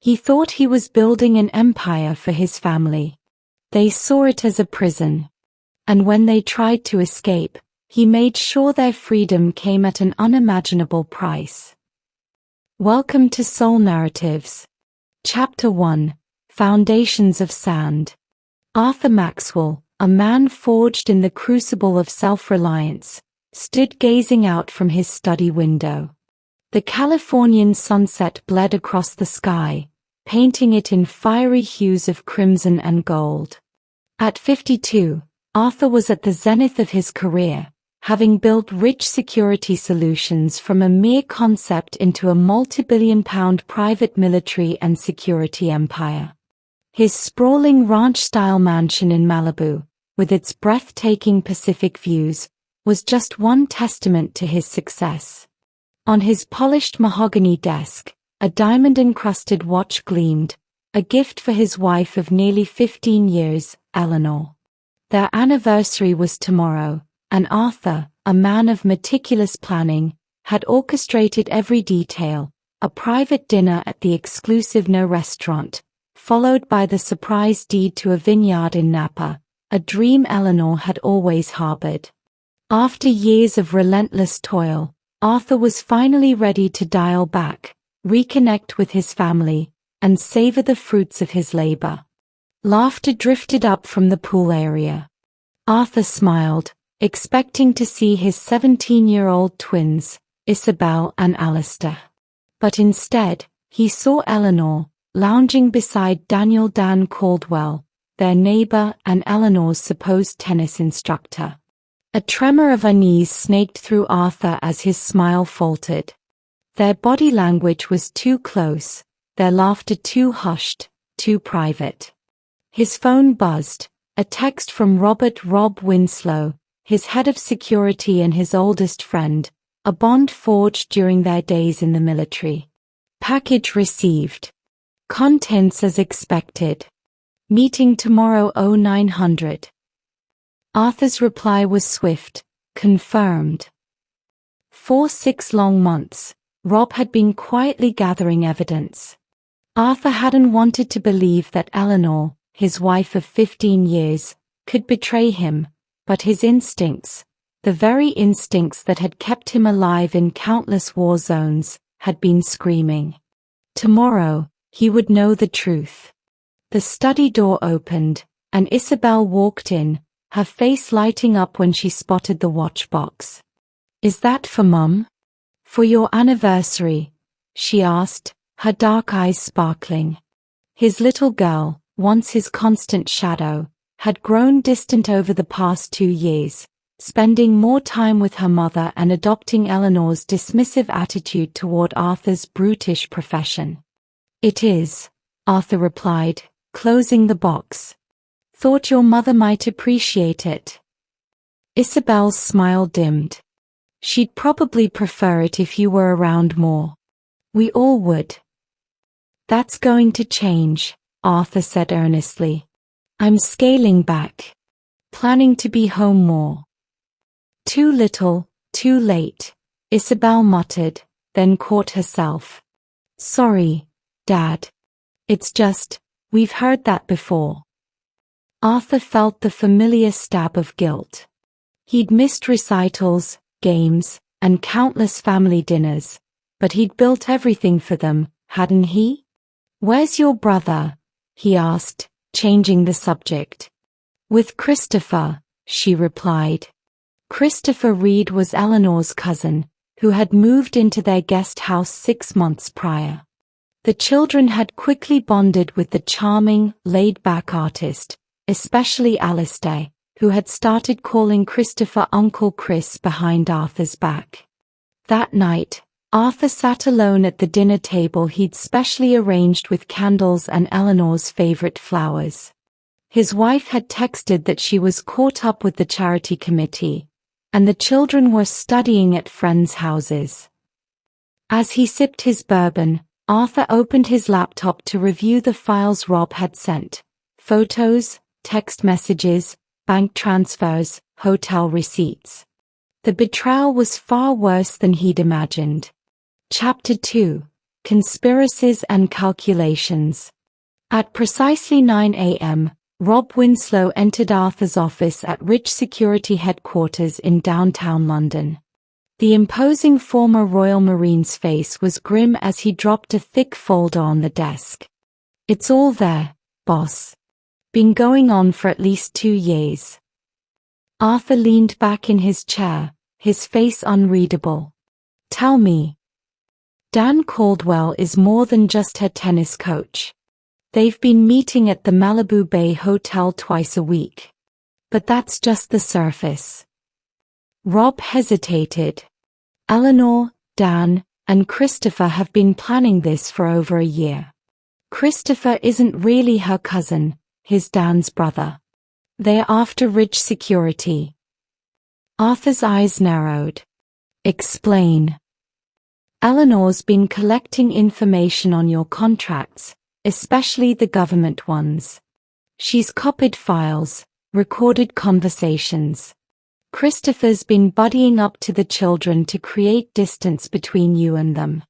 He thought he was building an empire for his family. They saw it as a prison. And when they tried to escape, he made sure their freedom came at an unimaginable price. Welcome to Soul Narratives. Chapter 1: Foundations of Sand. Arthur Maxwell, a man forged in the crucible of self-reliance, stood gazing out from his study window. The Californian sunset bled across the sky, painting it in fiery hues of crimson and gold. At 52, Arthur was at the zenith of his career, having built rich security solutions from a mere concept into a multi-billion-pound private military and security empire. His sprawling ranch-style mansion in Malibu, with its breathtaking Pacific views, was just one testament to his success. On his polished mahogany desk, a diamond-encrusted watch gleamed, a gift for his wife of nearly 15 years, Eleanor. Their anniversary was tomorrow, and Arthur, a man of meticulous planning, had orchestrated every detail: a private dinner at the exclusive No restaurant, followed by the surprise deed to a vineyard in Napa, a dream Eleanor had always harbored. After years of relentless toil, Arthur was finally ready to dial back, reconnect with his family, and savor the fruits of his labor. Laughter drifted up from the pool area. Arthur smiled, expecting to see his 17-year-old twins, Isabel and Alistair. But instead, he saw Eleanor, lounging beside Daniel Dan Caldwell, their neighbor and Eleanor's supposed tennis instructor. A tremor of unease snaked through Arthur as his smile faltered. Their body language was too close, their laughter too hushed, too private. His phone buzzed, a text from Rob Winslow, his head of security and his oldest friend, a bond forged during their days in the military. Package received. Contents as expected. Meeting tomorrow 0900. Arthur's reply was swift: confirmed. For 6 long months, Rob had been quietly gathering evidence. Arthur hadn't wanted to believe that Eleanor, his wife of 15 years, could betray him, but his instincts, the very instincts that had kept him alive in countless war zones, had been screaming. Tomorrow, he would know the truth. The study door opened, and Isabel walked in, her face lighting up when she spotted the watch box. "Is that for Mum? For your anniversary?" she asked, her dark eyes sparkling. His little girl, once his constant shadow, had grown distant over the past 2 years, spending more time with her mother and adopting Eleanor's dismissive attitude toward Arthur's brutish profession. "It is," Arthur replied, closing the box. "Thought your mother might appreciate it." Isabel's smile dimmed. "She'd probably prefer it if you were around more. We all would." "That's going to change," Arthur said earnestly. "I'm scaling back. Planning to be home more." "Too little, too late," Isabel muttered, then caught herself. "Sorry, Dad. It's just, we've heard that before." Arthur felt the familiar stab of guilt. He'd missed recitals, games, and countless family dinners, but he'd built everything for them, hadn't he? "Where's your brother?" he asked, changing the subject. "With Christopher," she replied. Christopher Reed was Eleanor's cousin, who had moved into their guest house 6 months prior. The children had quickly bonded with the charming, laid-back artist, especially Alistair, who had started calling Christopher Uncle Chris behind Arthur's back. That night, Arthur sat alone at the dinner table he'd specially arranged with candles and Eleanor's favorite flowers. His wife had texted that she was caught up with the charity committee, and the children were studying at friends' houses. As he sipped his bourbon, Arthur opened his laptop to review the files Rob had sent: photos, text messages, bank transfers, hotel receipts. The betrayal was far worse than he'd imagined. Chapter 2: conspiracies and calculations. At precisely 9 a.m., Rob Winslow entered Arthur's office at Rich Security Headquarters in downtown London. The imposing former Royal Marine's face was grim as he dropped a thick folder on the desk. "It's all there, boss. Been going on for at least 2 years. Arthur leaned back in his chair, his face unreadable. "Tell me." Dan Caldwell is more than just her tennis coach. They've been meeting at the Malibu Bay Hotel twice a week. But that's just the surface. Rob hesitated. Eleanor, Dan, and Christopher have been planning this for over a year. Christopher isn't really her cousin, he's Dan's brother. They're after Rich Security. Arthur's eyes narrowed. "Explain." "Eleanor's been collecting information on your contracts, especially the government ones. She's copied files, recorded conversations. Christopher's been buddying up to the children to create distance between you and them.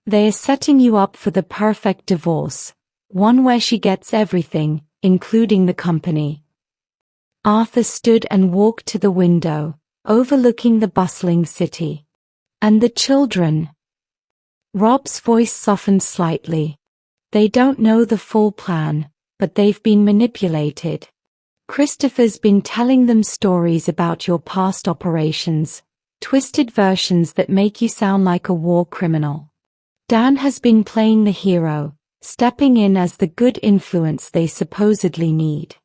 They're setting you up for the perfect divorce, one where she gets everything, including the company." Arthur stood and walked to the window, overlooking the bustling city. "And the children?" Rob's voice softened slightly. "They don't know the full plan, but they've been manipulated. Christopher's been telling them stories about your past operations, twisted versions that make you sound like a war criminal. Dan has been playing the hero, stepping in as the good influence they supposedly need.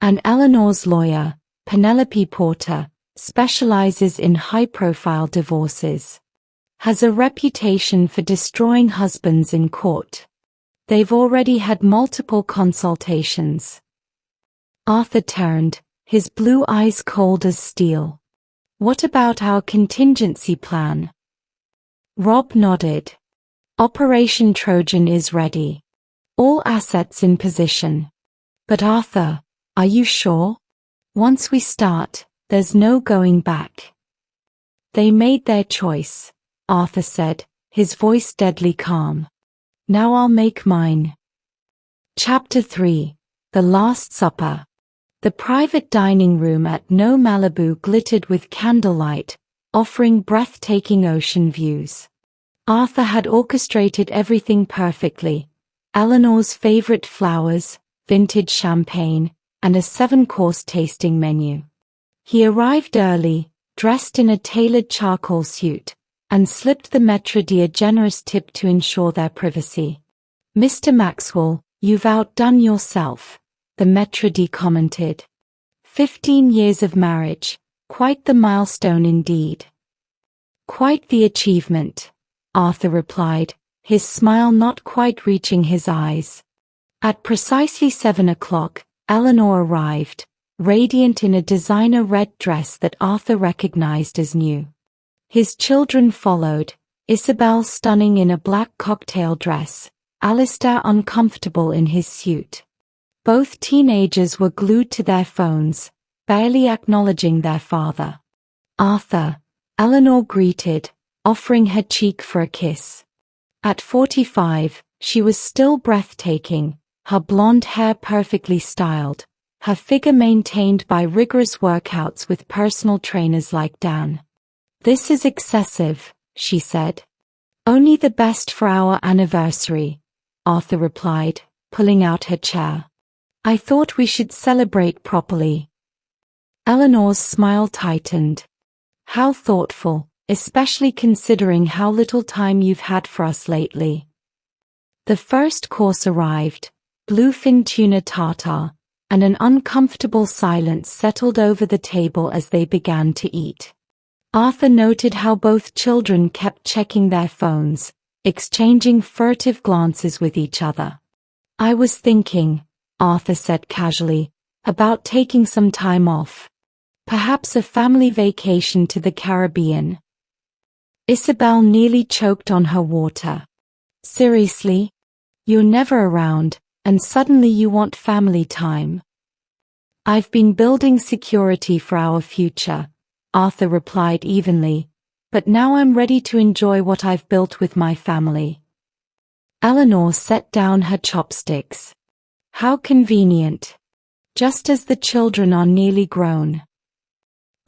And Eleanor's lawyer, Penelope Porter, specializes in high-profile divorces. Has a reputation for destroying husbands in court. They've already had multiple consultations." Arthur turned, his blue eyes cold as steel. "What about our contingency plan?" Rob nodded. "Operation Trojan is ready. All assets in position. But Arthur, are you sure? Once we start, there's no going back." "They made their choice," Arthur said, his voice deadly calm. "Now I'll make mine." Chapter 3: The Last Supper. The private dining room at No Malibu glittered with candlelight, offering breathtaking ocean views. Arthur had orchestrated everything perfectly: Eleanor's favorite flowers, vintage champagne, and a 7-course tasting menu. He arrived early, dressed in a tailored charcoal suit, and slipped the maitre d' a generous tip to ensure their privacy. "Mr. Maxwell, you've outdone yourself," the maitre d' commented. 15 years of marriage, quite the milestone indeed. "Quite the achievement," Arthur replied, his smile not quite reaching his eyes. At precisely 7 o'clock, Eleanor arrived, radiant in a designer red dress that Arthur recognized as new. His children followed, Isabel stunning in a black cocktail dress, Alistair uncomfortable in his suit. Both teenagers were glued to their phones, barely acknowledging their father. "Arthur," Eleanor greeted, offering her cheek for a kiss. At 45, she was still breathtaking, her blonde hair perfectly styled, her figure maintained by rigorous workouts with personal trainers like Dan. "This is excessive," she said. "Only the best for our anniversary," Arthur replied, pulling out her chair. "I thought we should celebrate properly." Eleanor's smile tightened. "How thoughtful, especially considering how little time you've had for us lately." The first course arrived, bluefin tuna tartare, and an uncomfortable silence settled over the table as they began to eat. Arthur noted how both children kept checking their phones, exchanging furtive glances with each other. "I was thinking," Arthur said casually, "about taking some time off. Perhaps a family vacation to the Caribbean." Isabel nearly choked on her water. "Seriously? You're never around, and suddenly you want family time." "I've been building security for our future," Arthur replied evenly, "but now I'm ready to enjoy what I've built with my family." Eleanor set down her chopsticks. How convenient. Just as the children are nearly grown.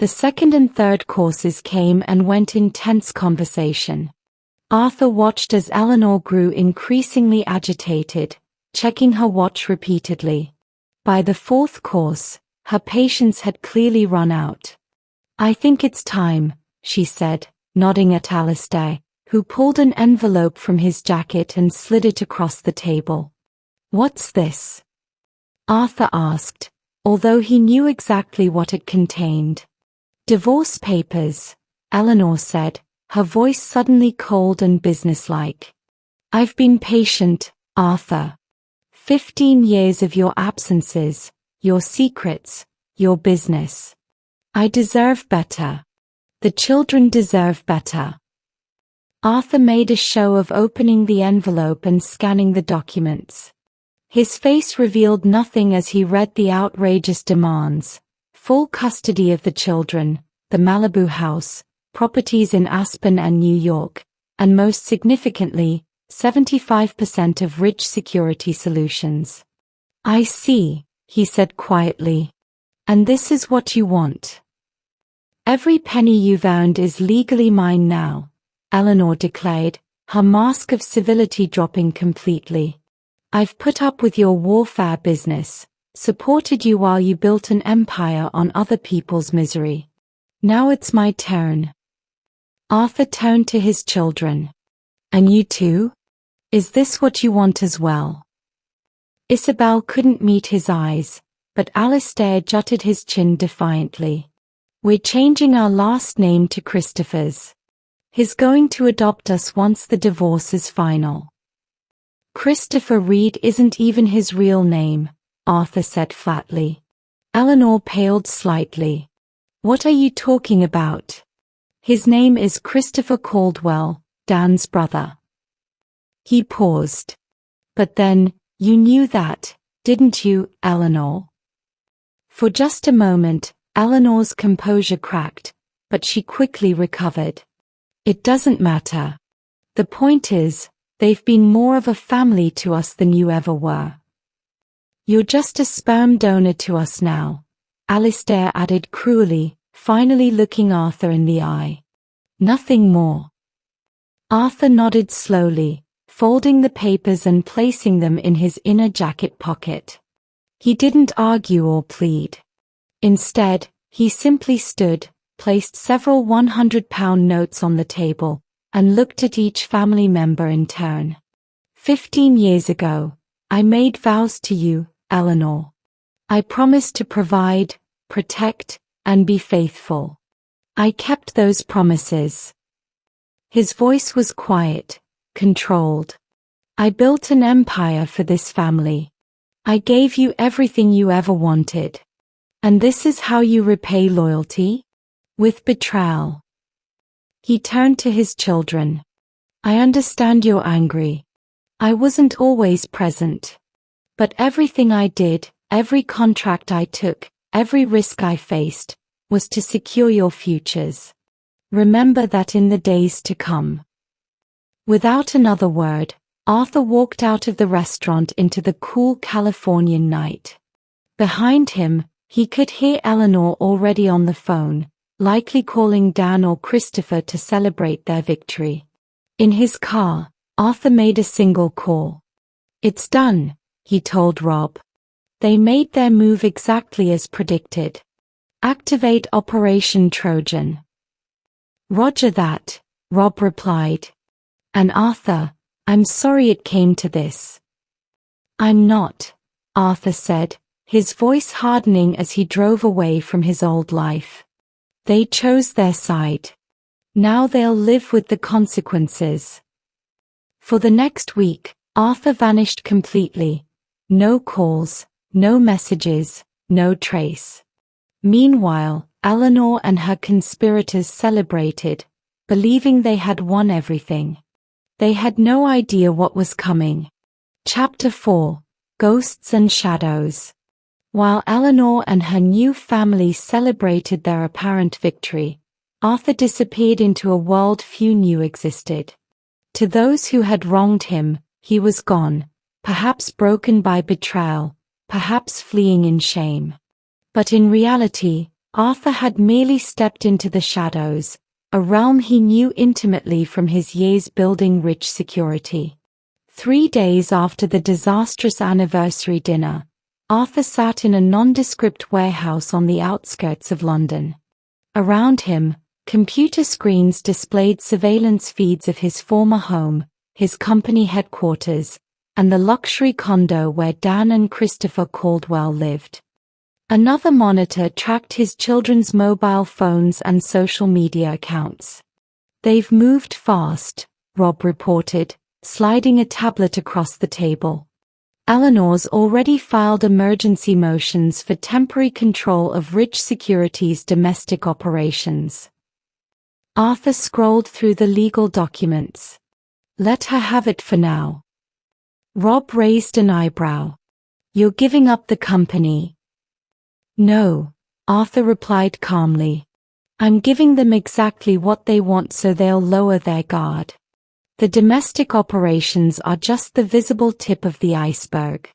The second and third courses came and went in tense conversation. Arthur watched as Eleanor grew increasingly agitated, checking her watch repeatedly. By the fourth course, her patience had clearly run out. I think it's time, she said, nodding at Alistair, who pulled an envelope from his jacket and slid it across the table. What's this? Arthur asked, although he knew exactly what it contained. Divorce papers, Eleanor said, her voice suddenly cold and businesslike. I've been patient, Arthur. 15 years of your absences, your secrets, your business. I deserve better. The children deserve better. Arthur made a show of opening the envelope and scanning the documents. His face revealed nothing as he read the outrageous demands: full custody of the children, the Malibu house, properties in Aspen and New York, and most significantly, 75% of Rich Security Solutions. I see, he said quietly. And this is what you want. Every penny you've earned is legally mine now, Eleanor declared, her mask of civility dropping completely. I've put up with your warfare business, supported you while you built an empire on other people's misery. Now it's my turn. Arthur turned to his children. And you too? Is this what you want as well? Isabel couldn't meet his eyes, but Alistair jutted his chin defiantly. We're changing our last name to Christopher's. He's going to adopt us once the divorce is final. Christopher Reed isn't even his real name, Arthur said flatly. Eleanor paled slightly. What are you talking about? His name is Christopher Caldwell, Dan's brother. He paused. But then, you knew that, didn't you, Eleanor? For just a moment, Eleanor's composure cracked, but she quickly recovered. It doesn't matter. The point is, they've been more of a family to us than you ever were. You're just a sperm donor to us now, Alistair added cruelly, finally looking Arthur in the eye. Nothing more. Arthur nodded slowly, folding the papers and placing them in his inner jacket pocket. He didn't argue or plead. Instead, he simply stood, placed several 100-pound notes on the table, and looked at each family member in turn. 15 years ago, I made vows to you, Eleanor. I promised to provide, protect, and be faithful. I kept those promises. His voice was quiet, controlled. I built an empire for this family. I gave you everything you ever wanted. And this is how you repay loyalty? With betrayal. He turned to his children. I understand you're angry. I wasn't always present. But everything I did, every contract I took, every risk I faced, was to secure your futures. Remember that in the days to come. Without another word, Arthur walked out of the restaurant into the cool Californian night. Behind him, he could hear Eleanor already on the phone, likely calling Dan or Christopher to celebrate their victory. In his car, Arthur made a single call. It's done, he told Rob. They made their move exactly as predicted. Activate Operation Trojan. Roger that, Rob replied. And Arthur, I'm sorry it came to this. I'm not, Arthur said, his voice hardening as he drove away from his old life. They chose their side. Now they'll live with the consequences. For the next week, Arthur vanished completely. No calls, no messages, no trace. Meanwhile, Eleanor and her conspirators celebrated, believing they had won everything. They had no idea what was coming. Chapter 4: Ghosts and Shadows. While Eleanor and her new family celebrated their apparent victory, Arthur disappeared into a world few knew existed. To those who had wronged him, He was gone, perhaps broken by betrayal, perhaps fleeing in shame. But in reality, Arthur had merely stepped into the shadows, a realm he knew intimately from his years building rich security. 3 days after the disastrous anniversary dinner, Arthur sat in a nondescript warehouse on the outskirts of London. Around him, computer screens displayed surveillance feeds of his former home, his company headquarters, and the luxury condo where Dan and Christopher Caldwell lived. Another monitor tracked his children's mobile phones and social media accounts. "They've moved fast," Rob reported, sliding a tablet across the table. "Eleanor's already filed emergency motions for temporary control of Rich Securities' domestic operations." Arthur scrolled through the legal documents. "Let her have it for now." Rob raised an eyebrow. "You're giving up the company." "No," Arthur replied calmly. "I'm giving them exactly what they want so they'll lower their guard. The domestic operations are just the visible tip of the iceberg.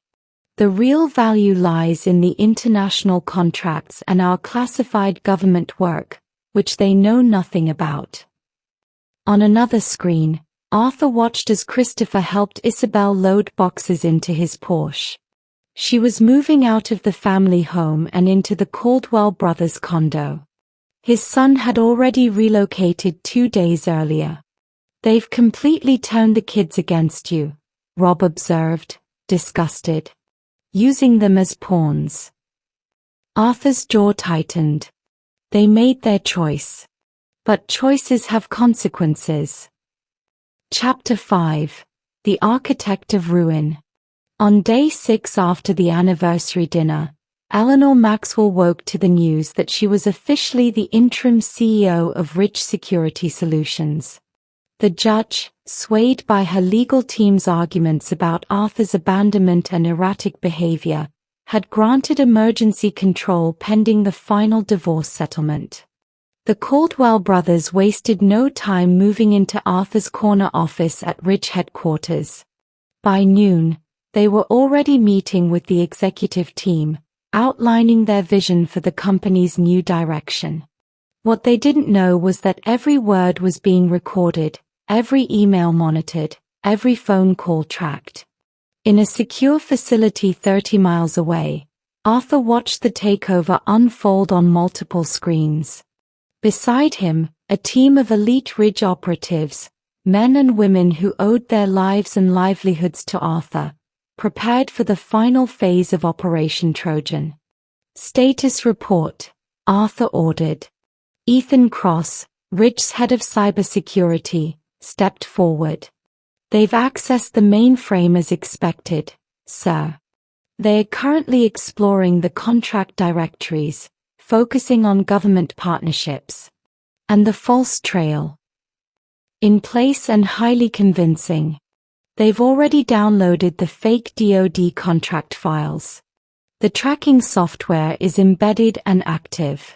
The real value lies in the international contracts and our classified government work, which they know nothing about." On another screen, Arthur watched as Christopher helped Isabel load boxes into his Porsche. She was moving out of the family home and into the Caldwell brothers' condo. His son had already relocated 2 days earlier. "They've completely turned the kids against you," Rob observed, disgusted. "Using them as pawns." Arthur's jaw tightened. "They made their choice. But choices have consequences." Chapter 5: The Architect of Ruin. On day 6 after the anniversary dinner, Eleanor Maxwell woke to the news that she was officially the interim CEO of Rich Security Solutions. The judge, swayed by her legal team's arguments about Arthur's abandonment and erratic behavior, had granted emergency control pending the final divorce settlement. The Caldwell brothers wasted no time moving into Arthur's corner office at Rich headquarters. By noon, they were already meeting with the executive team, outlining their vision for the company's new direction. What they didn't know was that every word was being recorded, every email monitored, every phone call tracked. In a secure facility 30 miles away, Arthur watched the takeover unfold on multiple screens. Beside him, a team of elite Ridge operatives, men and women who owed their lives and livelihoods to Arthur, prepared for the final phase of Operation Trojan. "Status report," Arthur ordered. Ethan Cross, Ridge's head of cybersecurity, stepped forward. "They've accessed the mainframe as expected, sir. They are currently exploring the contract directories, focusing on government partnerships. And the false trail. In place and highly convincing. They've already downloaded the fake DoD contract files. The tracking software is embedded and active."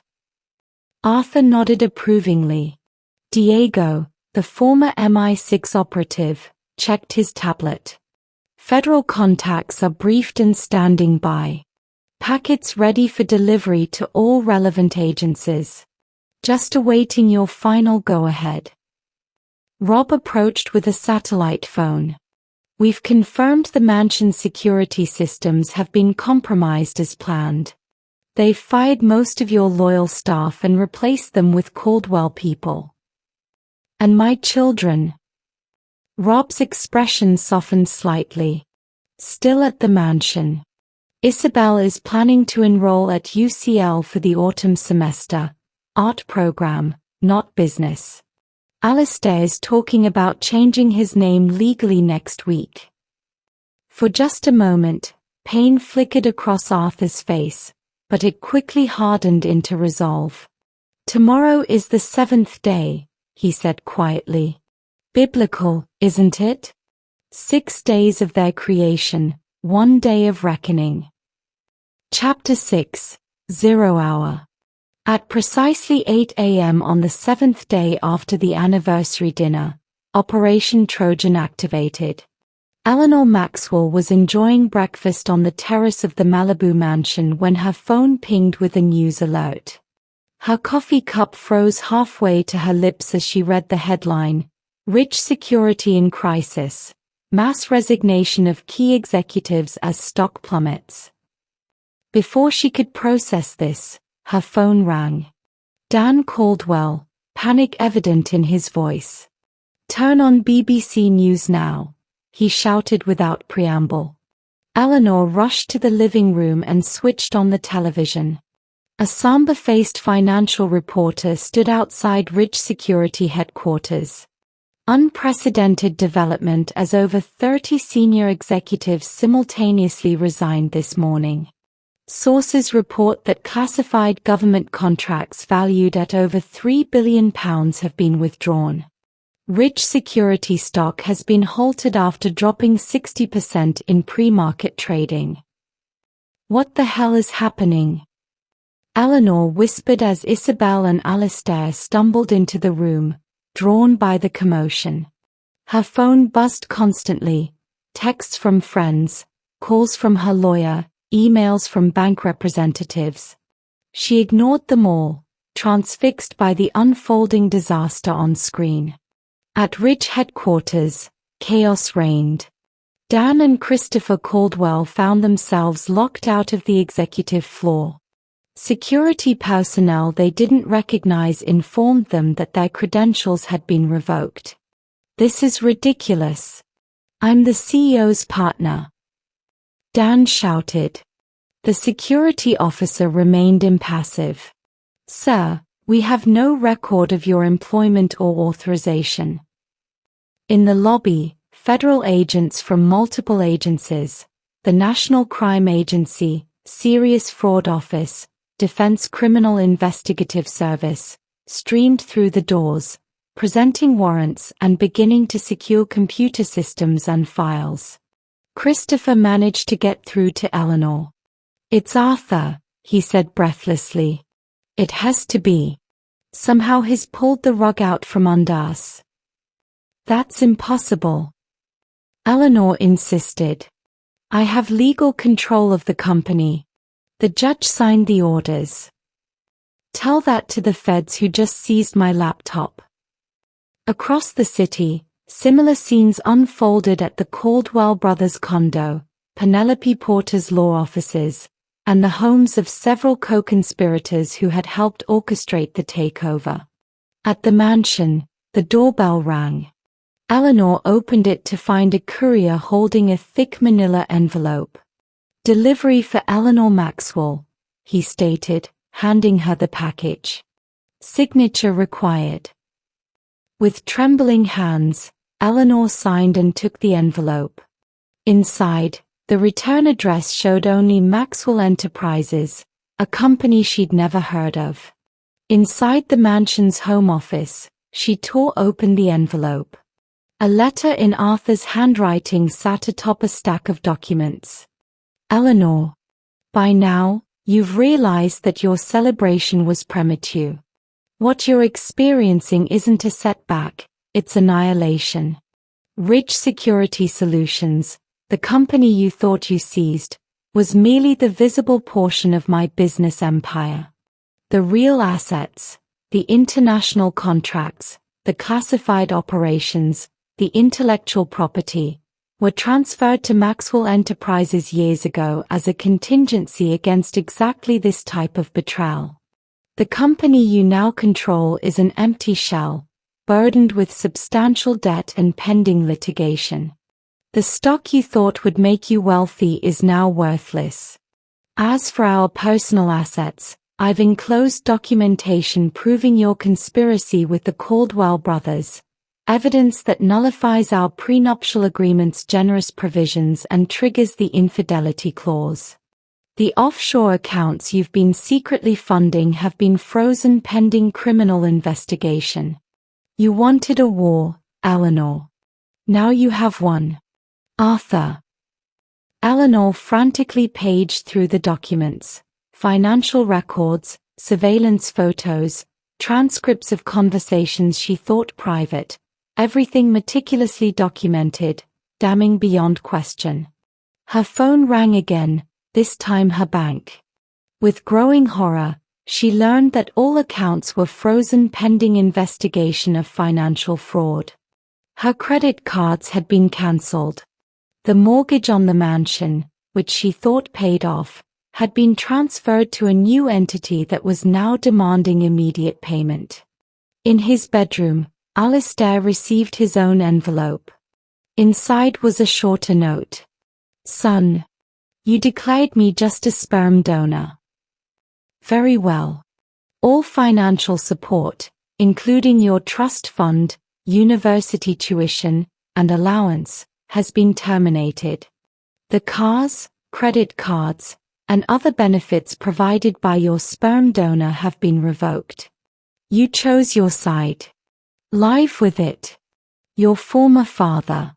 Arthur nodded approvingly. Diego, the former MI6 operative, checked his tablet. "Federal contacts are briefed and standing by. Packets ready for delivery to all relevant agencies. Just awaiting your final go-ahead." Rob approached with a satellite phone. "We've confirmed the mansion's security systems have been compromised as planned. They've fired most of your loyal staff and replaced them with Caldwell people. And my children." Rob's expression softened slightly. "Still at the mansion. Isabel is planning to enroll at UCL for the autumn semester, art program, not business. Alistair's talking about changing his name legally next week." For just a moment, pain flickered across Arthur's face, but it quickly hardened into resolve. "Tomorrow is the 7th day," he said quietly. "Biblical, isn't it? 6 days of their creation, 1 day of reckoning." Chapter 6: 0 Hour. At precisely 8 a.m. on the 7th day after the anniversary dinner, Operation Trojan activated. Eleanor Maxwell was enjoying breakfast on the terrace of the Malibu mansion when her phone pinged with a news alert. Her coffee cup froze halfway to her lips as she read the headline, "Rich Security in Crisis. Mass Resignation of Key Executives as Stock Plummets." Before she could process this, her phone rang. Dan Caldwell, panic evident in his voice. "Turn on BBC News now," he shouted without preamble. Eleanor rushed to the living room and switched on the television. A somber-faced financial reporter stood outside Rich Security headquarters. Unprecedented development as over 30 senior executives simultaneously resigned this morning. Sources report that classified government contracts valued at over £3 billion have been withdrawn. Rich Security stock has been halted after dropping 60% in pre-market trading. "What the hell is happening?" Eleanor whispered as Isabel and Alistair stumbled into the room, drawn by the commotion. Her phone buzzed constantly, texts from friends, calls from her lawyer, emails from bank representatives. She ignored them all, transfixed by the unfolding disaster on screen. At Rich headquarters, chaos reigned. Dan and Christopher Caldwell found themselves locked out of the executive floor. Security personnel they didn't recognize informed them that their credentials had been revoked. "This is ridiculous. I'm the CEO's partner," Dan shouted. The security officer remained impassive. "Sir, we have no record of your employment or authorization." In the lobby, federal agents from multiple agencies, the National Crime Agency, Serious Fraud Office, Defense Criminal Investigative Service, streamed through the doors, presenting warrants and beginning to secure computer systems and files. Christopher managed to get through to Eleanor. "It's Arthur," he said breathlessly. "It has to be. Somehow he's pulled the rug out from under us." "That's impossible," Eleanor insisted. "I have legal control of the company. The judge signed the orders." "Tell that to the feds who just seized my laptop." Across the city, similar scenes unfolded at the Caldwell brothers' condo, Penelope Porter's law offices, and the homes of several co-conspirators who had helped orchestrate the takeover. At the mansion, the doorbell rang. Eleanor opened it to find a courier holding a thick manila envelope. "Delivery for Eleanor Maxwell," he stated, handing her the package. "Signature required." With trembling hands, Eleanor signed and took the envelope. Inside, the return address showed only Maxwell Enterprises, a company she'd never heard of. Inside the mansion's home office, she tore open the envelope. A letter in Arthur's handwriting sat atop a stack of documents. "Eleanor, by now, you've realized that your celebration was premature. What you're experiencing isn't a setback, it's annihilation. Rich Security Solutions, the company you thought you seized, was merely the visible portion of my business empire. The real assets, the international contracts, the classified operations, the intellectual property, were transferred to Maxwell Enterprises years ago as a contingency against exactly this type of betrayal. The company you now control is an empty shell, burdened with substantial debt and pending litigation. The stock you thought would make you wealthy is now worthless. As for our personal assets, I've enclosed documentation proving your conspiracy with the Caldwell brothers, evidence that nullifies our prenuptial agreement's generous provisions and triggers the infidelity clause. The offshore accounts you've been secretly funding have been frozen pending criminal investigation. You wanted a war, Eleanor. Now you have one. Arthur." Eleanor frantically paged through the documents, financial records, surveillance photos, transcripts of conversations she thought private, everything meticulously documented, damning beyond question. Her phone rang again, this time her bank. With growing horror, she learned that all accounts were frozen pending investigation of financial fraud. Her credit cards had been cancelled. The mortgage on the mansion, which she thought paid off, had been transferred to a new entity that was now demanding immediate payment. In his bedroom, Alistair received his own envelope. Inside was a shorter note. Son, you declared me just a sperm donor. Very well. All financial support, including your trust fund, university tuition, and allowance, has been terminated. The cars, credit cards, and other benefits provided by your sperm donor have been revoked. You chose your side. Live with it. Your former father.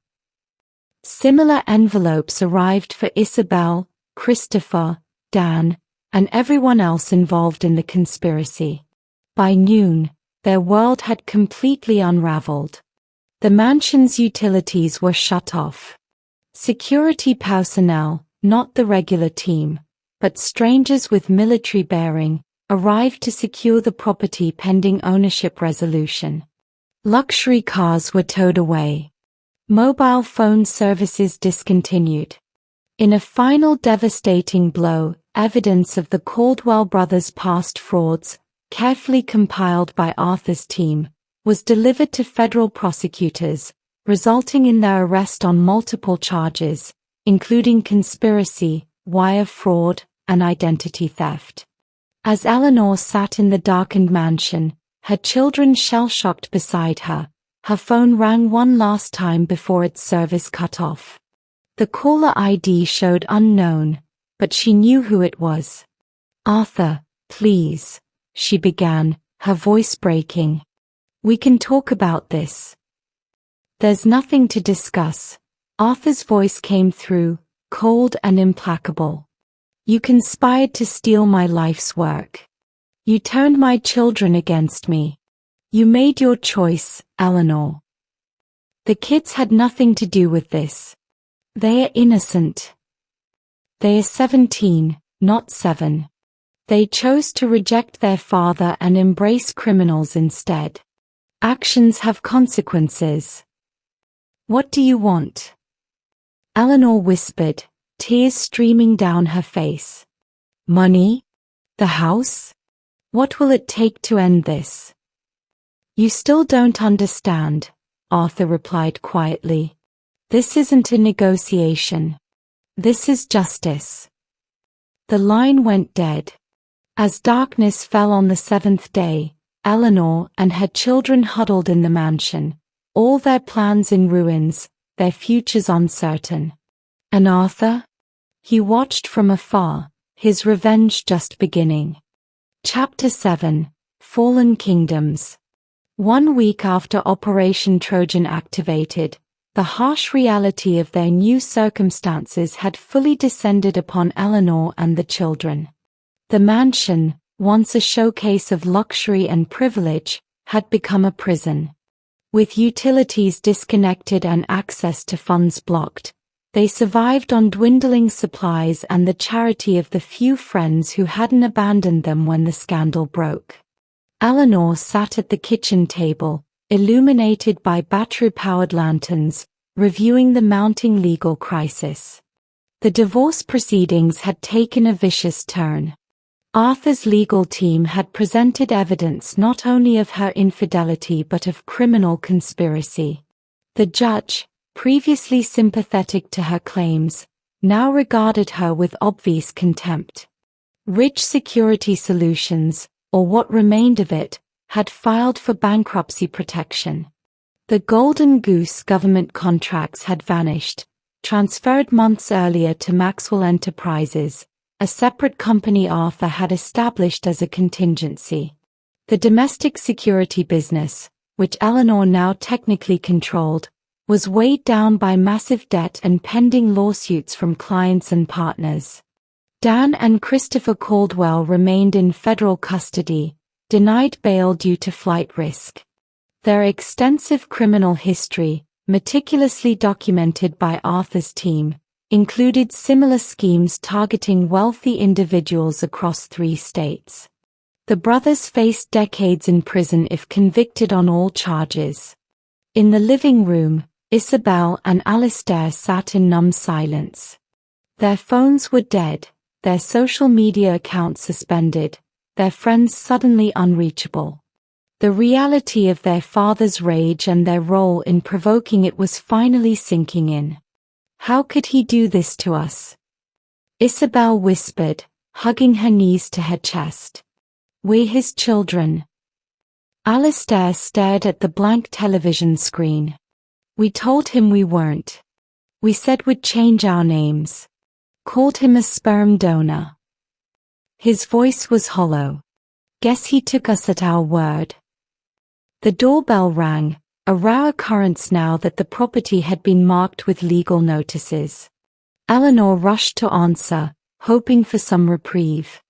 Similar envelopes arrived for Isabel, Christopher, Dan, and everyone else involved in the conspiracy. By noon, their world had completely unraveled. The mansion's utilities were shut off. Security personnel, not the regular team, but strangers with military bearing, arrived to secure the property pending ownership resolution. Luxury cars were towed away. Mobile phone services discontinued. In a final devastating blow, evidence of the Caldwell brothers' past frauds, carefully compiled by Arthur's team, was delivered to federal prosecutors, resulting in their arrest on multiple charges, including conspiracy, wire fraud, and identity theft. As Eleanor sat in the darkened mansion, her children shell-shocked beside her, her phone rang one last time before its service cut off. The caller ID showed unknown, but she knew who it was. Arthur, please, she began, her voice breaking. We can talk about this. There's nothing to discuss. Arthur's voice came through, cold and implacable. You conspired to steal my life's work. You turned my children against me. You made your choice, Eleanor. The kids had nothing to do with this. They are innocent. They are 17, not 7. They chose to reject their father and embrace criminals instead. Actions have consequences. What do you want? Eleanor whispered, tears streaming down her face. Money? The house? What will it take to end this? You still don't understand, Arthur replied quietly. This isn't a negotiation. This is justice. The line went dead. As darkness fell on the 7th day, Eleanor and her children huddled in the mansion, all their plans in ruins, their futures uncertain. And Arthur? He watched from afar, his revenge just beginning. Chapter 7, Fallen Kingdoms. 1 week after Operation Trojan activated, the harsh reality of their new circumstances had fully descended upon Eleanor and the children. The mansion, once a showcase of luxury and privilege, had become a prison. With utilities disconnected and access to funds blocked, they survived on dwindling supplies and the charity of the few friends who hadn't abandoned them when the scandal broke. Eleanor sat at the kitchen table, illuminated by battery-powered lanterns, reviewing the mounting legal crisis. The divorce proceedings had taken a vicious turn. Arthur's legal team had presented evidence not only of her infidelity but of criminal conspiracy. The judge, previously sympathetic to her claims, now regarded her with obvious contempt. Rich Security Solutions, or what remained of it, had filed for bankruptcy protection. The Golden Goose government contracts had vanished, transferred months earlier to Maxwell Enterprises, a separate company Arthur had established as a contingency. The domestic security business, which Eleanor now technically controlled, was weighed down by massive debt and pending lawsuits from clients and partners. Dan and Christopher Caldwell remained in federal custody, denied bail due to flight risk. Their extensive criminal history, meticulously documented by Arthur's team, included similar schemes targeting wealthy individuals across 3 states. The brothers faced decades in prison if convicted on all charges. In the living room, Isabel and Alistair sat in numb silence. Their phones were dead, their social media accounts suspended, their friends suddenly unreachable. The reality of their father's rage and their role in provoking it was finally sinking in. How could he do this to us? Isabel whispered, hugging her knees to her chest. We're his children. Alistair stared at the blank television screen. We told him we weren't. We said we'd change our names. Called him a sperm donor. His voice was hollow. Guess he took us at our word. The doorbell rang, a rare occurrence now that the property had been marked with legal notices. Eleanor rushed to answer, hoping for some reprieve.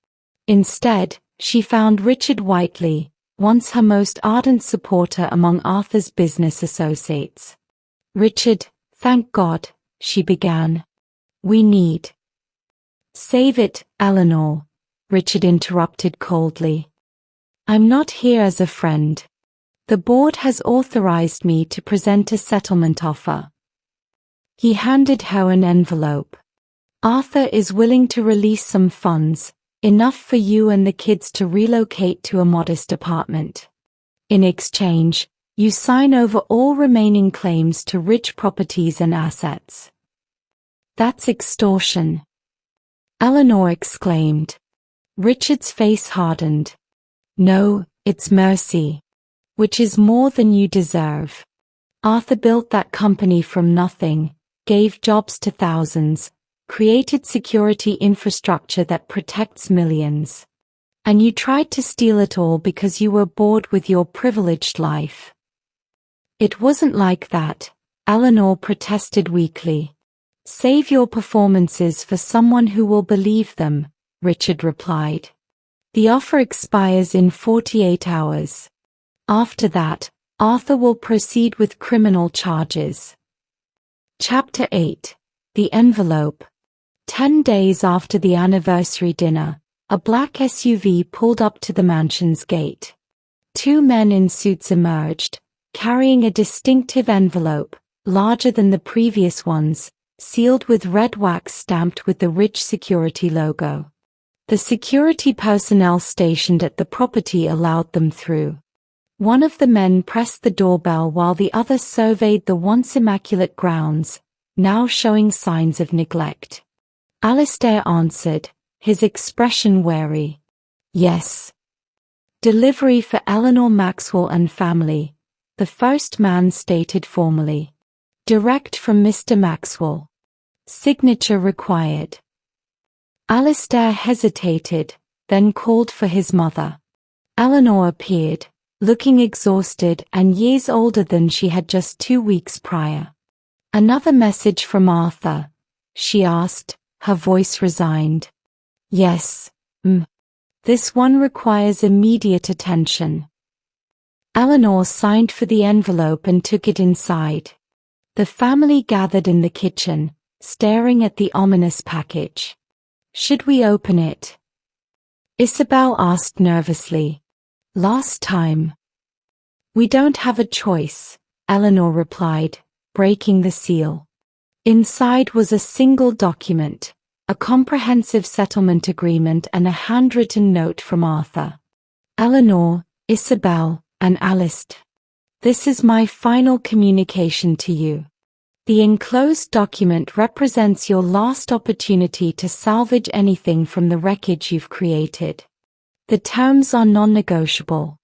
Instead, she found Richard Whiteley, once her most ardent supporter among Arthur's business associates. Richard, thank God, she began. We need. Save it, Eleanor, Richard interrupted coldly. I'm not here as a friend. The board has authorized me to present a settlement offer. He handed her an envelope. Arthur is willing to release some funds, enough for you and the kids to relocate to a modest apartment. In exchange, you sign over all remaining claims to rich properties and assets. That's extortion. Eleanor exclaimed. Richard's face hardened. No, it's mercy. Which is more than you deserve. Arthur built that company from nothing, gave jobs to thousands, created security infrastructure that protects millions. And you tried to steal it all because you were bored with your privileged life. It wasn't like that, Eleanor protested weakly. Save your performances for someone who will believe them, Richard replied. The offer expires in 48 hours. After that, Arthur will proceed with criminal charges. Chapter 8. The Envelope. 10 days after the anniversary dinner, a black SUV pulled up to the mansion's gate. 2 men in suits emerged, carrying a distinctive envelope, larger than the previous ones, sealed with red wax stamped with the rich security logo. The security personnel stationed at the property allowed them through. One of the men pressed the doorbell while the other surveyed the once immaculate grounds, now showing signs of neglect. Alistair answered, his expression wary. Yes. Delivery for Eleanor Maxwell and family, the first man stated formally. Direct from Mr. Maxwell. Signature required. Alistair hesitated, then called for his mother. Eleanor appeared, looking exhausted and years older than she had just 2 weeks prior. Another message from Arthur? She asked, her voice resigned. Yes, This one requires immediate attention. Eleanor signed for the envelope and took it inside. The family gathered in the kitchen, staring at the ominous package. Should we open it? Isabel asked nervously. Last time. We don't have a choice, Eleanor replied, breaking the seal. Inside was a single document, a comprehensive settlement agreement and a handwritten note from Arthur. Eleanor, Isabel, and Alistair. This is my final communication to you. The enclosed document represents your last opportunity to salvage anything from the wreckage you've created. The terms are non-negotiable.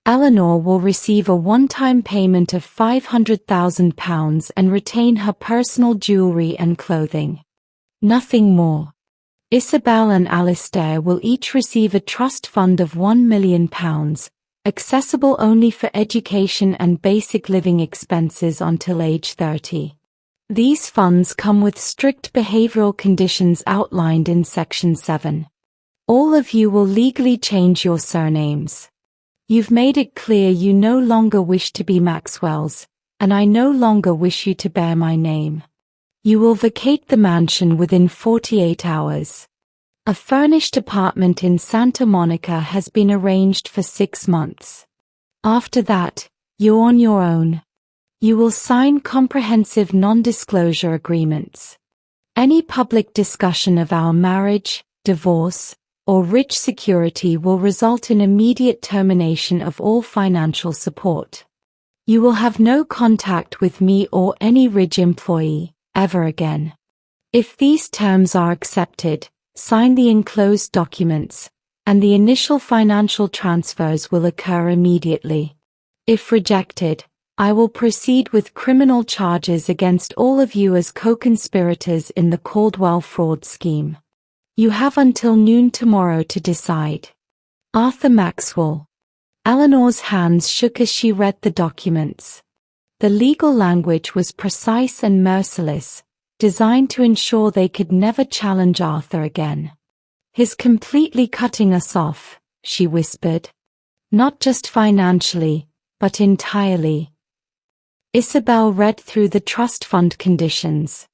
Eleanor will receive a one-time payment of £500,000 and retain her personal jewelry and clothing. Nothing more. Isabel and Alistair will each receive a trust fund of £1 million, accessible only for education and basic living expenses until age 30. These funds come with strict behavioral conditions outlined in Section 7. All of you will legally change your surnames. You've made it clear you no longer wish to be Maxwells. and I no longer wish you to bear my name. You will vacate the mansion within 48 hours. A furnished apartment in Santa Monica has been arranged for 6 months. After that, you're on your own. You will sign comprehensive non-disclosure agreements. Any public discussion of our marriage, divorce, or rich security will result in immediate termination of all financial support. You will have no contact with me or any Ridge employee, ever again. If these terms are accepted, sign the enclosed documents, and the initial financial transfers will occur immediately. If rejected, I will proceed with criminal charges against all of you as co-conspirators in the Caldwell fraud scheme. You have until noon tomorrow to decide. Arthur Maxwell. Eleanor's hands shook as she read the documents. The legal language was precise and merciless, designed to ensure they could never challenge Arthur again. He's completely cutting us off, she whispered. Not just financially, but entirely. Isabel read through the trust fund conditions.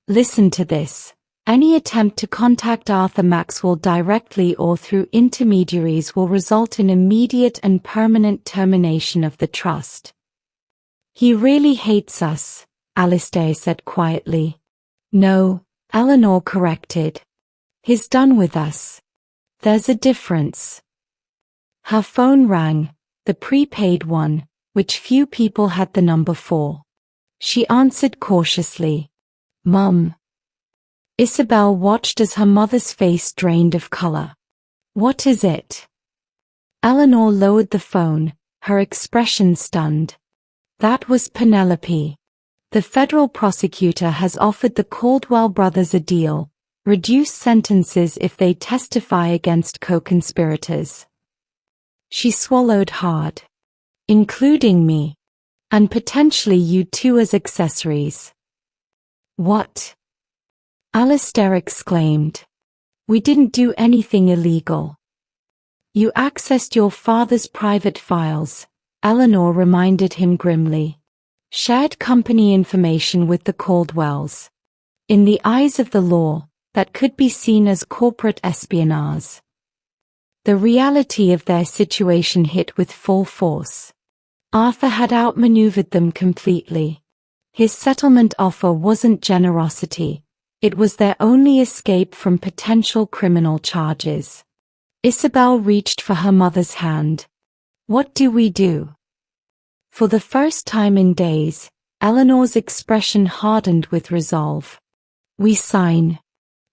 Listen to this. Any attempt to contact Arthur Maxwell directly or through intermediaries will result in immediate and permanent termination of the trust. He really hates us, Alistair said quietly. No, Eleanor corrected. He's done with us. There's a difference. Her phone rang, the prepaid one, which few people had the number for. She answered cautiously. Mum. Isabel watched as her mother's face drained of color. What is it? Eleanor lowered the phone, her expression stunned. That was Penelope. The federal prosecutor has offered the Caldwell brothers a deal, reduced sentences if they testify against co-conspirators. She swallowed hard. Including me. And potentially you two as accessories. What? Alistair exclaimed. We didn't do anything illegal. You accessed your father's private files, Eleanor reminded him grimly. Shared company information with the Caldwells. In the eyes of the law, that could be seen as corporate espionage. The reality of their situation hit with full force. Arthur had outmaneuvered them completely. His settlement offer wasn't generosity. It was their only escape from potential criminal charges. Isabel reached for her mother's hand. What do we do? For the first time in days, Eleanor's expression hardened with resolve. We sign.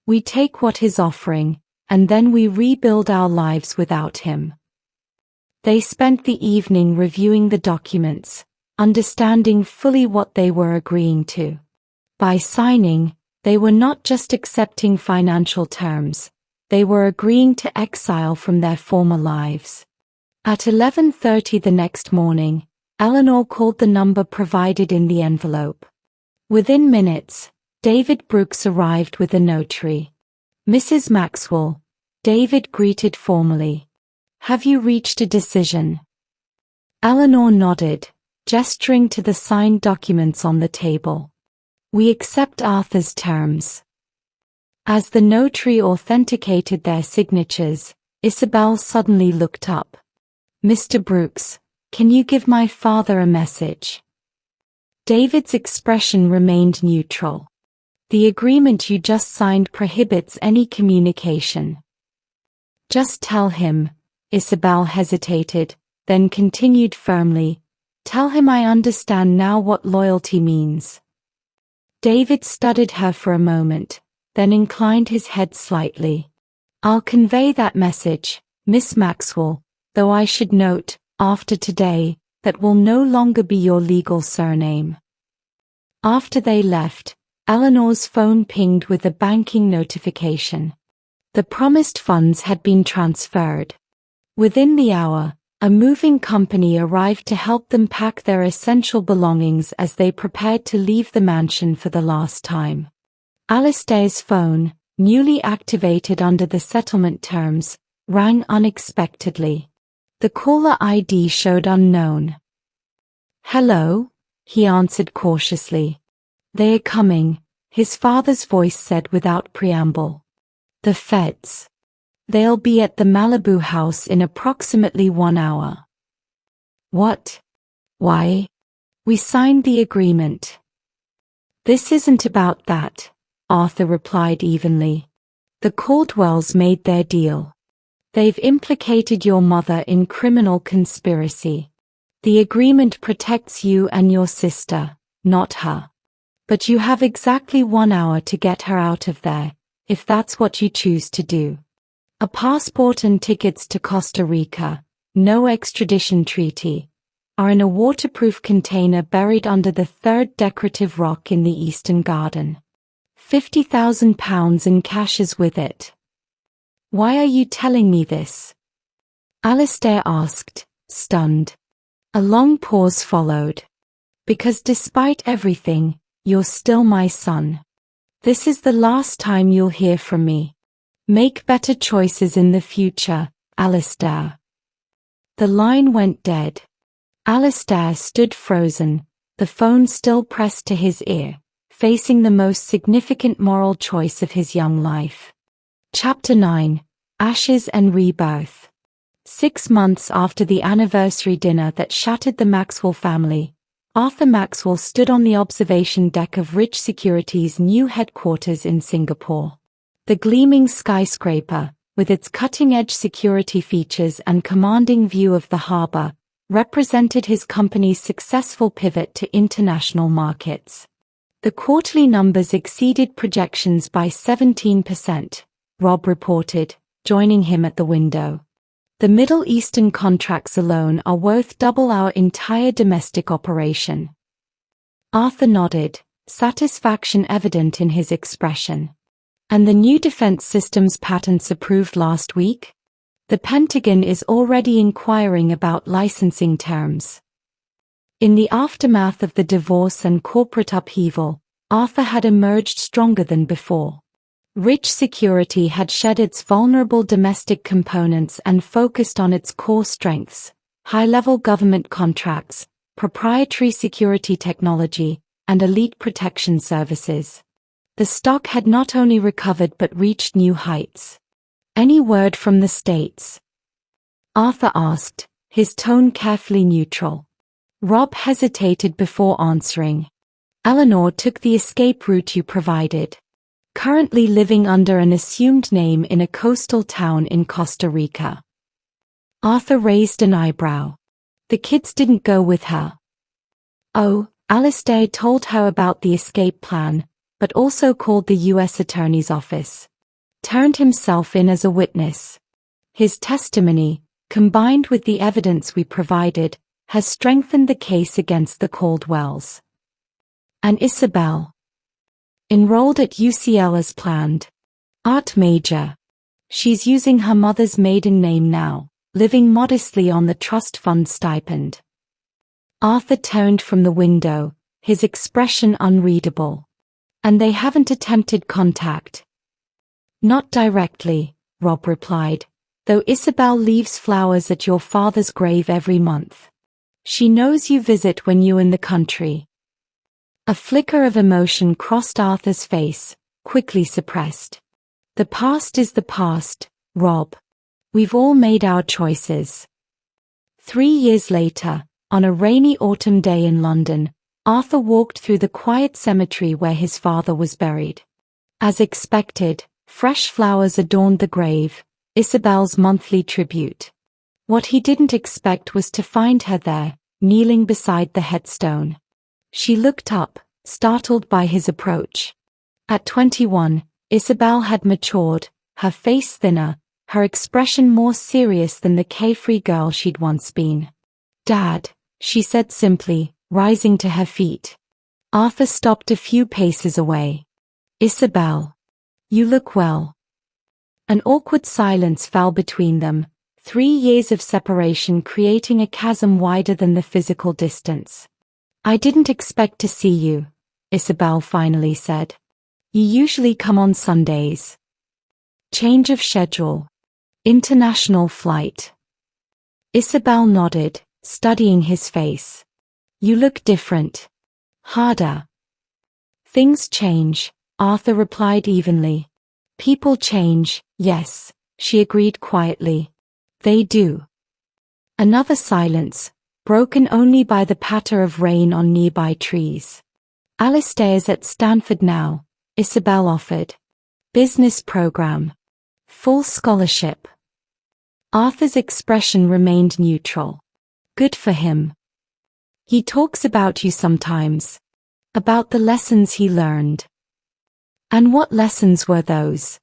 We take what he's offering, and then we rebuild our lives without him. They spent the evening reviewing the documents, understanding fully what they were agreeing to. By signing, they were not just accepting financial terms, they were agreeing to exile from their former lives. At 11:30 the next morning, Eleanor called the number provided in the envelope. Within minutes, David Brooks arrived with a notary. Mrs. Maxwell, David greeted formally. Have you reached a decision? Eleanor nodded, gesturing to the signed documents on the table. We accept Arthur's terms. As the notary authenticated their signatures, Isabel suddenly looked up. Mr. Brooks, can you give my father a message? David's expression remained neutral. The agreement you just signed prohibits any communication. Just tell him, Isabel hesitated, then continued firmly, tell him I understand now what loyalty means. David studied her for a moment, then inclined his head slightly. I'll convey that message, Miss Maxwell, though I should note, after today, that will no longer be your legal surname. After they left, Eleanor's phone pinged with a banking notification. The promised funds had been transferred. Within the hour, a moving company arrived to help them pack their essential belongings as they prepared to leave the mansion for the last time. Alistair's phone, newly activated under the settlement terms, rang unexpectedly. The caller ID showed unknown. Hello? he answered cautiously. They are coming, his father's voice said without preamble. The feds. They'll be at the Malibu house in approximately 1 hour. What? Why? We signed the agreement. This isn't about that, Arthur replied evenly. The Caldwells made their deal. They've implicated your mother in criminal conspiracy. The agreement protects you and your sister, not her. But you have exactly 1 hour to get her out of there, if that's what you choose to do. A passport and tickets to Costa Rica, no extradition treaty, are in a waterproof container buried under the third decorative rock in the Eastern Garden. £50,000 in cash is with it. Why are you telling me this? Alistair asked, stunned. A long pause followed. Because despite everything, you're still my son. This is the last time you'll hear from me. Make better choices in the future, Alistair. The line went dead. Alistair stood frozen, the phone still pressed to his ear, facing the most significant moral choice of his young life. Chapter 9: Ashes and Rebirth. 6 months after the anniversary dinner that shattered the Maxwell family, Arthur Maxwell stood on the observation deck of Rich Securities' new headquarters in Singapore. The gleaming skyscraper, with its cutting-edge security features and commanding view of the harbor, represented his company's successful pivot to international markets. The quarterly numbers exceeded projections by 17%, Rob reported, joining him at the window. The Middle Eastern contracts alone are worth double our entire domestic operation. Arthur nodded, satisfaction evident in his expression. And the new defense systems patents approved last week? The Pentagon is already inquiring about licensing terms. In the aftermath of the divorce and corporate upheaval, Arthur had emerged stronger than before. Rich Security had shed its vulnerable domestic components and focused on its core strengths: high-level government contracts, proprietary security technology, and elite protection services. The stock had not only recovered but reached new heights. Any word from the States? Arthur asked, his tone carefully neutral. Rob hesitated before answering. Eleanor took the escape route you provided. Currently living under an assumed name in a coastal town in Costa Rica. Arthur raised an eyebrow. The kids didn't go with her. Oh, Alistair told her about the escape plan, but also called the U.S. Attorney's Office. Turned himself in as a witness. His testimony, combined with the evidence we provided, has strengthened the case against the Caldwells. And Isabel? Enrolled at UCL as planned. Art major. She's using her mother's maiden name now, living modestly on the trust fund stipend. Arthur turned from the window, his expression unreadable. And they haven't attempted contact? Not directly, Rob replied, though Isabel leaves flowers at your father's grave every month. She knows you visit when you're in the country. A flicker of emotion crossed Arthur's face, quickly suppressed. The past is the past, Rob. We've all made our choices. 3 years later, on a rainy autumn day in London, Arthur walked through the quiet cemetery where his father was buried. As expected, fresh flowers adorned the grave, Isabel's monthly tribute. What he didn't expect was to find her there, kneeling beside the headstone. She looked up, startled by his approach. At 21, Isabel had matured, her face thinner, her expression more serious than the carefree girl she'd once been. "Dad," she said simply, rising to her feet. Arthur stopped a few paces away. "Isabel. You look well." An awkward silence fell between them, 3 years of separation creating a chasm wider than the physical distance. "I didn't expect to see you," Isabel finally said. "You usually come on Sundays." Change of schedule. International flight. Isabel nodded, studying his face. "You look different," Harder. Things change, Arthur replied evenly. People change, yes, she agreed quietly. They do. Another silence, broken only by the patter of rain on nearby trees. Alistair's at Stanford now, Isabel offered. Business program. Full scholarship. Arthur's expression remained neutral. Good for him. He talks about you sometimes. About the lessons he learned. And what lessons were those?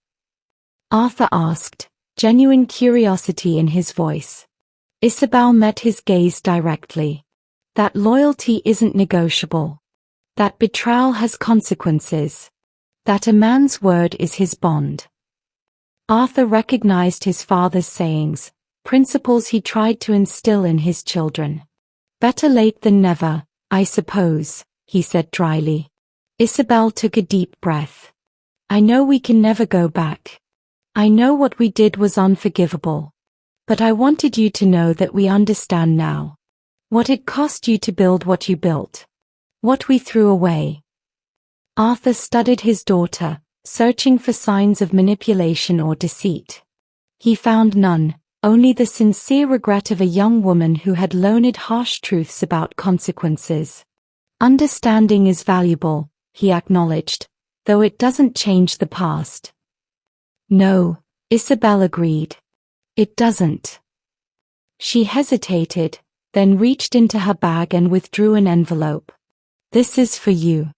Arthur asked, genuine curiosity in his voice. Isabel met his gaze directly. That loyalty isn't negotiable. That betrayal has consequences. That a man's word is his bond. Arthur recognized his father's sayings, principles he tried to instill in his children. Better late than never, I suppose, he said dryly. Isabel took a deep breath. I know we can never go back. I know what we did was unforgivable. But I wanted you to know that we understand now. What it cost you to build what you built. What we threw away. Arthur studied his daughter, searching for signs of manipulation or deceit. He found none, only the sincere regret of a young woman who had learned harsh truths about consequences. Understanding is valuable, he acknowledged, though it doesn't change the past. No, Isabel agreed. It doesn't. She hesitated, then reached into her bag and withdrew an envelope. This is for you.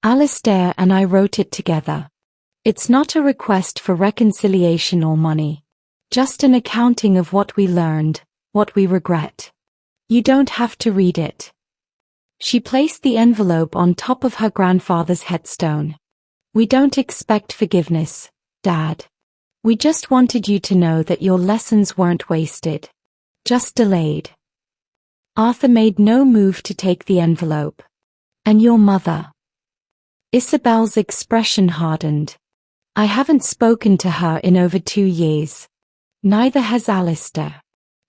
Alistair and I wrote it together. It's not a request for reconciliation or money. Just an accounting of what we learned, what we regret. You don't have to read it. She placed the envelope on top of her grandfather's headstone. We don't expect forgiveness, Dad. We just wanted you to know that your lessons weren't wasted. Just delayed. Arthur made no move to take the envelope. And your mother? Isabel's expression hardened. I haven't spoken to her in over 2 years. Neither has Alistair.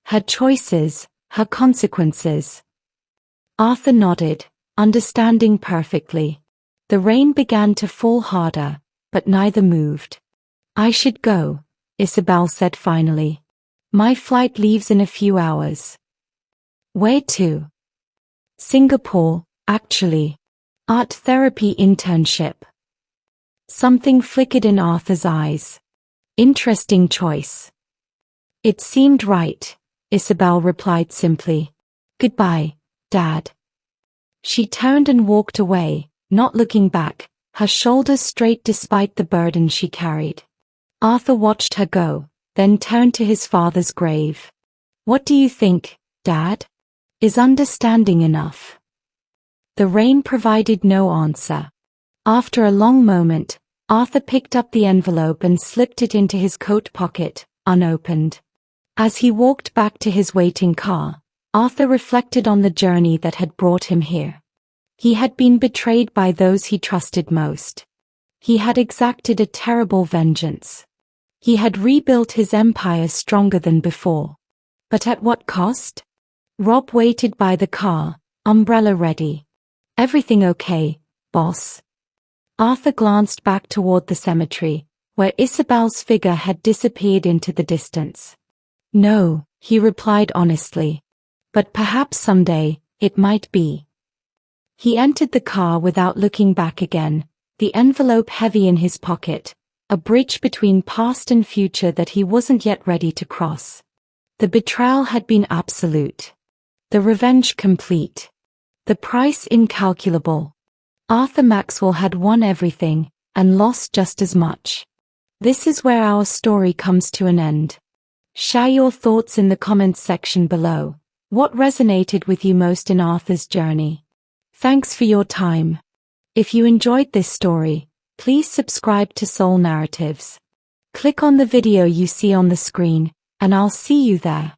Her choices, her consequences. Arthur nodded, understanding perfectly. The rain began to fall harder, but neither moved. I should go, Isabel said finally. My flight leaves in a few hours. Where to? Singapore, actually. Art therapy internship. Something flickered in Arthur's eyes. Interesting choice. It seemed right, Isabel replied simply. Goodbye, Dad. She turned and walked away, not looking back, her shoulders straight despite the burden she carried. Arthur watched her go, then turned to his father's grave. What do you think, Dad? Is understanding enough? The rain provided no answer. After a long moment, Arthur picked up the envelope and slipped it into his coat pocket, unopened. As he walked back to his waiting car, Arthur reflected on the journey that had brought him here. He had been betrayed by those he trusted most. He had exacted a terrible vengeance. He had rebuilt his empire stronger than before. But at what cost? Rob waited by the car, umbrella ready. Everything okay, boss? Arthur glanced back toward the cemetery, where Isabel's figure had disappeared into the distance. No, he replied honestly. But perhaps someday, it might be. He entered the car without looking back again, the envelope heavy in his pocket, a bridge between past and future that he wasn't yet ready to cross. The betrayal had been absolute. The revenge complete. The price incalculable. Arthur Maxwell had won everything, and lost just as much. This is where our story comes to an end. Share your thoughts in the comments section below. What resonated with you most in Arthur's journey? Thanks for your time. If you enjoyed this story, please subscribe to Soul Narratives. Click on the video you see on the screen, and I'll see you there.